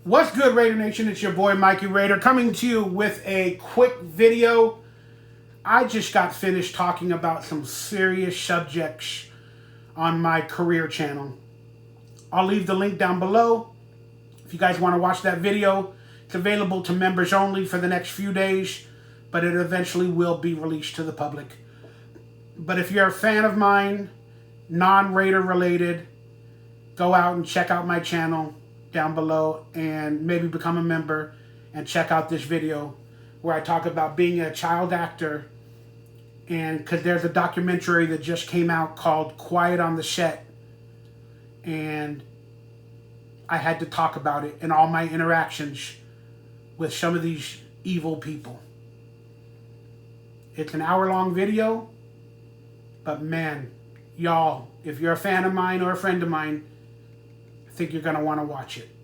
What's good, Raider Nation? It's your boy, Mikey Raider, coming to you with a quick video. I just got finished talking about some serious subjects on my career channel. I'll leave the link down below. If you guys want to watch that video, it's available to members only for the next few days, but it eventually will be released to the public. But if you're a fan of mine, non-Raider related, go out and check out my channel down below and maybe become a member and check out this video where I talk about being a child actor, and because there's a documentary that just came out called Quiet on the Set, and I had to talk about it and all my interactions with some of these evil people. It's an hour-long video, but man, y'all, if you're a fan of mine or a friend of mine, I think you're going to want to watch it.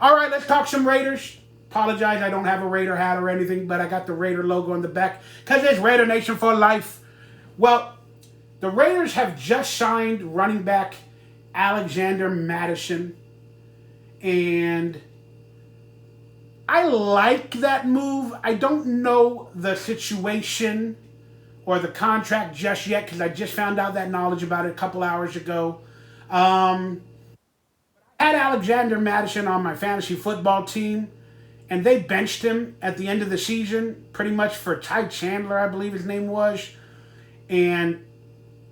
All right, let's talk some Raiders. Apologize, I don't have a Raider hat or anything, but I got the Raider logo on the back because it's Raider Nation for life. Well, the Raiders have just signed running back Alexander Mattison, and I like that move. I don't know the situation or the contract just yet because I just found out that knowledge about it a couple hours ago. I had Alexander Mattison on my fantasy football team, and they benched him at the end of the season pretty much for Ty Chandler, I believe his name was. And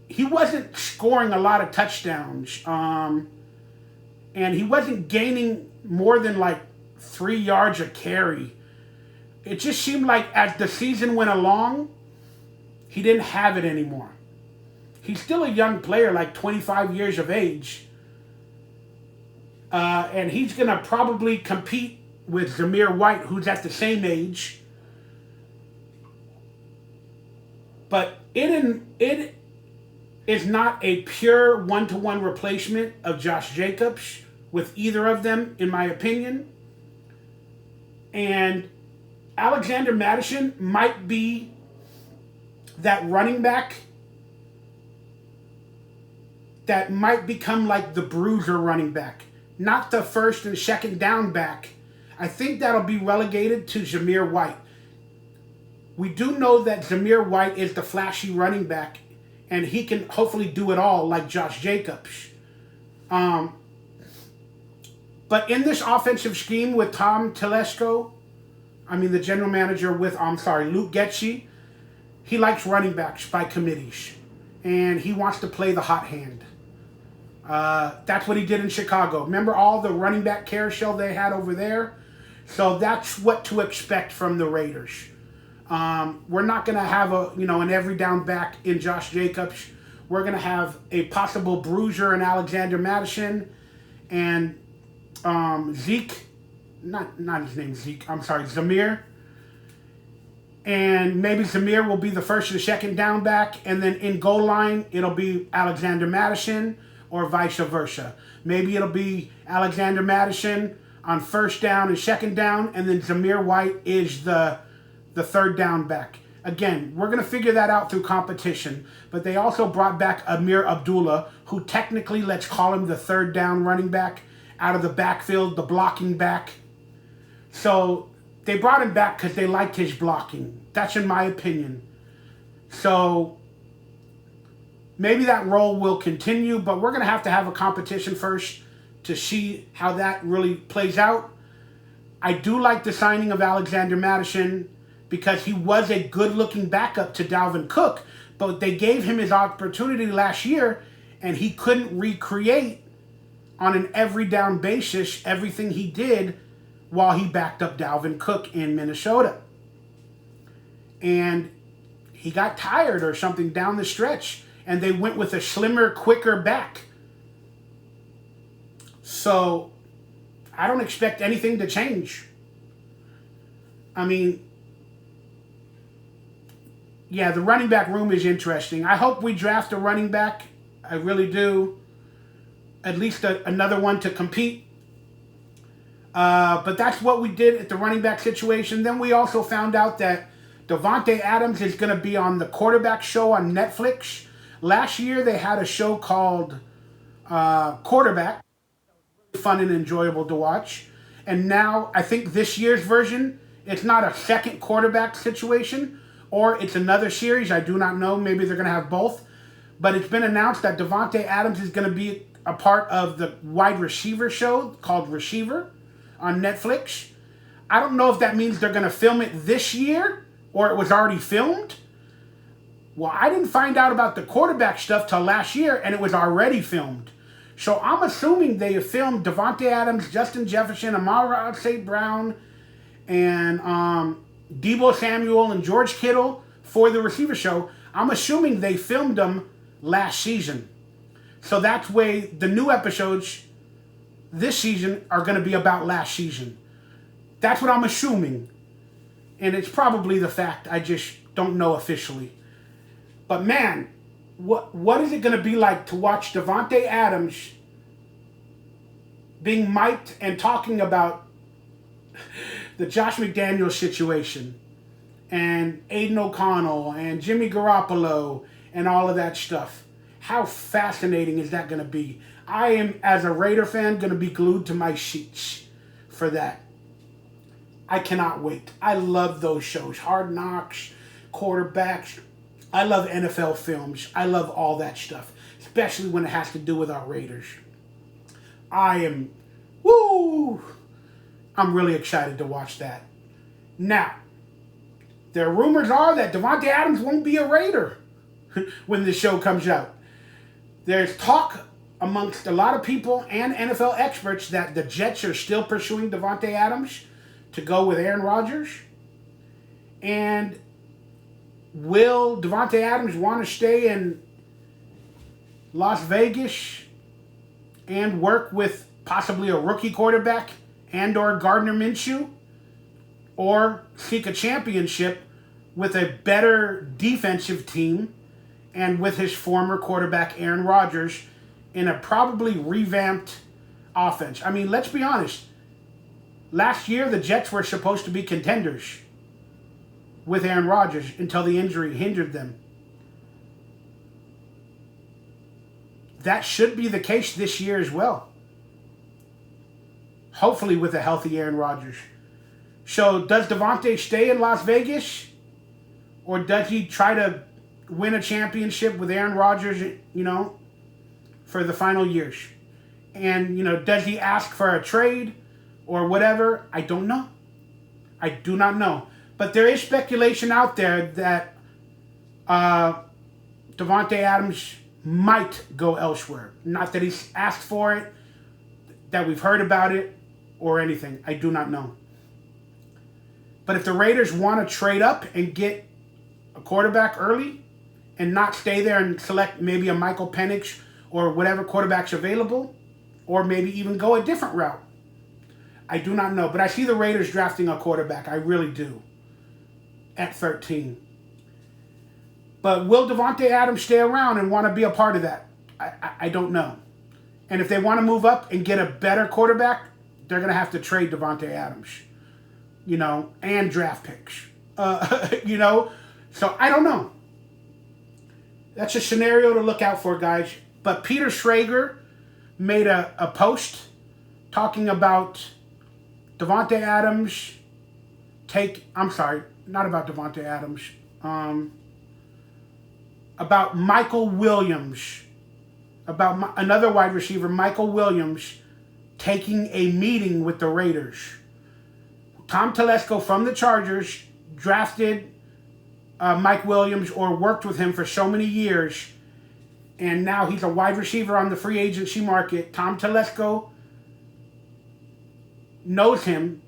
he wasn't scoring a lot of touchdowns. And he wasn't gaining more than like 3 yards a carry. It just seemed like as the season went along, he didn't have it anymore. He's still a young player, like 25 years of age. And he's going to probably compete with Zamir White, who's at the same age. But it is not a pure one-to-one replacement of Josh Jacobs with either of them, in my opinion. And Alexander Mattison might be that running back that might become like the bruiser running back. Not the first and second down back. I think that'll be relegated to Zamir White. We do know that Zamir White is the flashy running back, and he can hopefully do it all like Josh Jacobs. But in this offensive scheme with Tom Telesco, the general manager with, Luke Getsy, he likes running backs by committees, and he wants to play the hot hand. That's what he did in Chicago. Remember all the running back carousel they had over there? So that's what to expect from the Raiders. We're not going to have an every down back in Josh Jacobs. We're going to have a possible bruiser in Alexander Mattison, and Zeke, not his name Zeke, Zamir. And maybe Zamir will be the first or second down back, and then in goal line, it'll be Alexander Mattison, or vice versa. Maybe it'll be Alexander Mattison on first down and second down, and then Zamir White is the third down back. Again, we're going to figure that out through competition, but they also brought back Amir Abdullah, who technically, let's call him the third down running back, out of the backfield, the blocking back. So they brought him back because they liked his blocking. That's in my opinion. So maybe that role will continue, but we're going to have a competition first to see how that really plays out. I do like the signing of Alexander Mattison because he was a good-looking backup to Dalvin Cook, but they gave him his opportunity last year, and he couldn't recreate on an every-down basis everything he did while he backed up Dalvin Cook in Minnesota. And he got tired or something down the stretch, and they went with a slimmer, quicker back. So I don't expect anything to change. Yeah, the running back room is interesting. I hope we draft a running back. I really do. At least another one to compete. But that's what we did at the running back situation. Then we also found out that Davante Adams is going to be on the quarterback show on Netflix. Last year they had a show called Quarterback. fun and enjoyable to watch. And now I think this year's version, it's not a second quarterback situation, or it's another series. I do not know. Maybe they're going to have both. But it's been announced that Davante Adams is going to be a part of the wide receiver show called Receiver on Netflix. I don't know if that means they're going to film it this year or it was already filmed. Well, I didn't find out about the quarterback stuff till last year, and it was already filmed. So I'm assuming they have filmed Davante Adams, Justin Jefferson, Amon-Ra St. Brown, and Deebo Samuel and George Kittle for the receiver show. I'm assuming they filmed them last season. So that's why the new episodes this season are going to be about last season. That's what I'm assuming. And it's probably the fact. I just don't know officially. But man, what is it going to be like to watch Davante Adams being mic'd and talking about the Josh McDaniels situation and Aiden O'Connell and Jimmy Garoppolo and all of that stuff? How fascinating is that going to be? I am, as a Raider fan, going to be glued to my seats for that. I cannot wait. I love those shows. Hard Knocks, Quarterbacks. I love NFL films. I love all that stuff, especially when it has to do with our Raiders. I'm really excited to watch that. Now, there are rumors are that Davante Adams won't be a Raider when the show comes out. There's talk amongst a lot of people and NFL experts that the Jets are still pursuing Davante Adams to go with Aaron Rodgers. And will Davante Adams want to stay in Las Vegas and work with possibly a rookie quarterback and or Gardner Minshew, or seek a championship with a better defensive team and with his former quarterback Aaron Rodgers in a probably revamped offense? I mean, let's be honest. Last year, the Jets were supposed to be contenders with Aaron Rodgers until the injury hindered them. That should be the case this year as well. Hopefully with a healthy Aaron Rodgers. So does Davante stay in Las Vegas? Or does he try to win a championship with Aaron Rodgers, for the final years? And, does he ask for a trade or whatever? I don't know. I do not know. But there is speculation out there that Davante Adams might go elsewhere. Not that he's asked for it, that we've heard about it, or anything. I do not know. But if the Raiders want to trade up and get a quarterback early and not stay there and select maybe a Michael Penix or whatever quarterback's available, or maybe even go a different route, I do not know. But I see the Raiders drafting a quarterback. I really do. At 13. But will Davante Adams stay around and want to be a part of that? I don't know. And if they want to move up and get a better quarterback, they're going to have to trade Davante Adams, and draft picks, So I don't know. That's a scenario to look out for, guys. But Peter Schrager made a post talking about Davante Adams not about Davante Adams, about Michael Williams, about another wide receiver, Michael Williams, taking a meeting with the Raiders. Tom Telesco from the Chargers drafted Mike Williams, or worked with him for so many years, and now he's a wide receiver on the free agency market. Tom Telesco knows him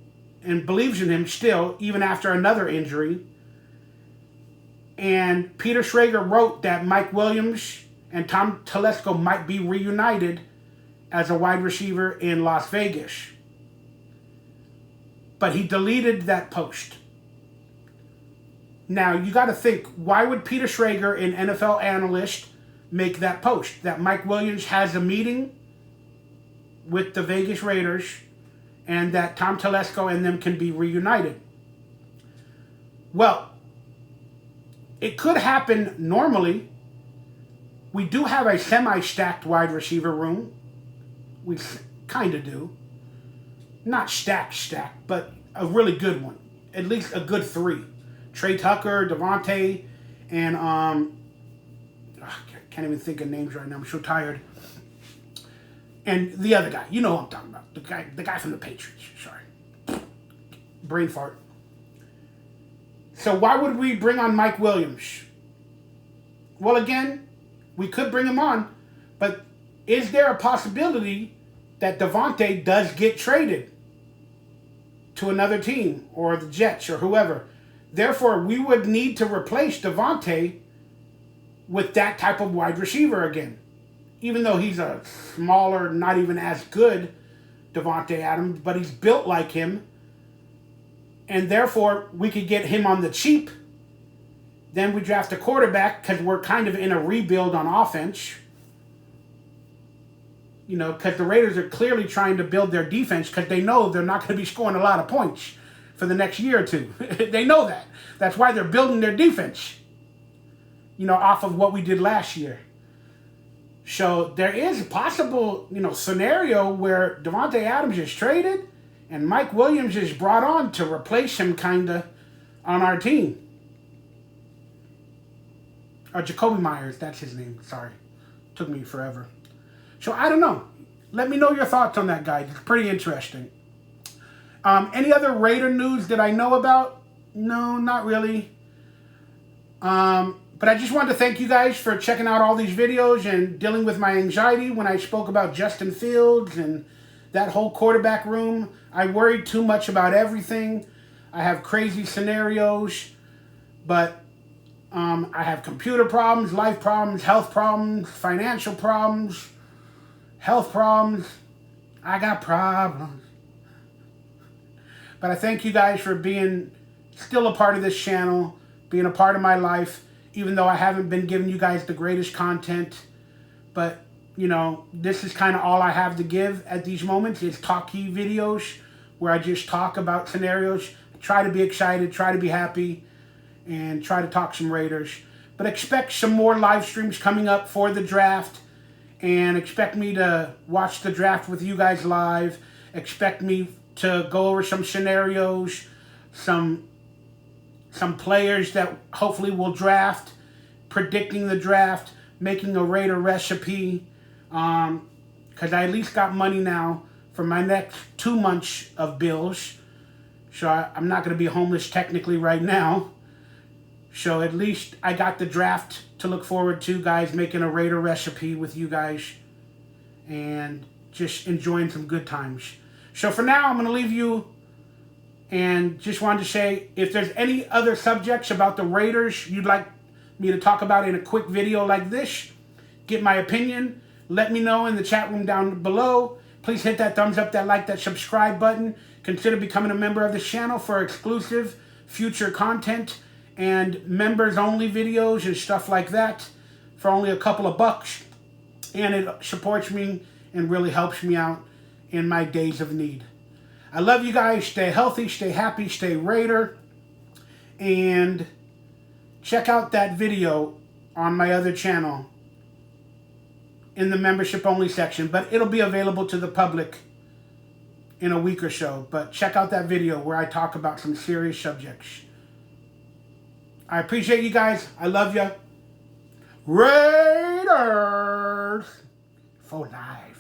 and believes in him still, even after another injury. And Peter Schrager wrote that Mike Williams and Tom Telesco might be reunited as a wide receiver in Las Vegas. But he deleted that post. Now, you got to think, why would Peter Schrager, an NFL analyst, make that post? That Mike Williams has a meeting with the Vegas Raiders and that Tom Telesco and them can be reunited. Well, it could happen normally. We do have a semi-stacked wide receiver room. kind of do. Not stacked, but a really good one. At least a good 3. Trey Tucker, Davante, and I can't even think of names right now. I'm so tired. And the other guy, you know who I'm talking about. The guy from the Patriots. Sorry. Brain fart. So why would we bring on Mike Williams? Well, again, we could bring him on, but is there a possibility that Devante does get traded to another team or the Jets or whoever? Therefore, we would need to replace Devante with that type of wide receiver again. Even though he's a smaller, not even as good Davante Adams, but he's built like him. And therefore, we could get him on the cheap. Then we draft a quarterback because we're kind of in a rebuild on offense. You know, because the Raiders are clearly trying to build their defense because they know they're not going to be scoring a lot of points for the next year or two. They know that. That's why they're building their defense, you know, off of what we did last year. So there is a possible, you know, scenario where Davante Adams is traded and Mike Williams is brought on to replace him kind of on our team. Or Jacoby Myers, that's his name. Sorry. Took me forever. So I don't know. Let me know your thoughts on that guy. It's pretty interesting. Any other Raider news that I know about? No, not really. But I just wanted to thank you guys for checking out all these videos and dealing with my anxiety when I spoke about Justin Fields and that whole quarterback room. I worried too much about everything. I have crazy scenarios, but I have computer problems, life problems, health problems, financial problems, health problems. I got problems. But I thank you guys for being still a part of this channel, being a part of my life, even though I haven't been giving you guys the greatest content. But, you know, this is kind of all I have to give at these moments is talky videos where I just talk about scenarios, try to be excited, try to be happy, and try to talk some Raiders. But expect some more live streams coming up for the draft, and expect me to watch the draft with you guys live. Expect me to go over some scenarios, some players that hopefully will draft, predicting the draft, making a Raider recipe, because I at least got money now for my next 2 months of bills. So I'm not going to be homeless technically right now. So at least I got the draft to look forward to, guys, making a Raider recipe with you guys and just enjoying some good times. So for now, I'm going to leave you and just wanted to say, if there's any other subjects about the Raiders you'd like me to talk about in a quick video like this, get my opinion, let me know in the chat room down below. Please hit that thumbs up, that like, that subscribe button. Consider becoming a member of this channel for exclusive future content and members only videos and stuff like that for only a couple of bucks. And it supports me and really helps me out in my days of need. I love you guys. Stay healthy, stay happy, stay Raider. And check out that video on my other channel in the membership only section. But it'll be available to the public in a week or so. But check out that video where I talk about some serious subjects. I appreciate you guys. I love you. Raiders for life.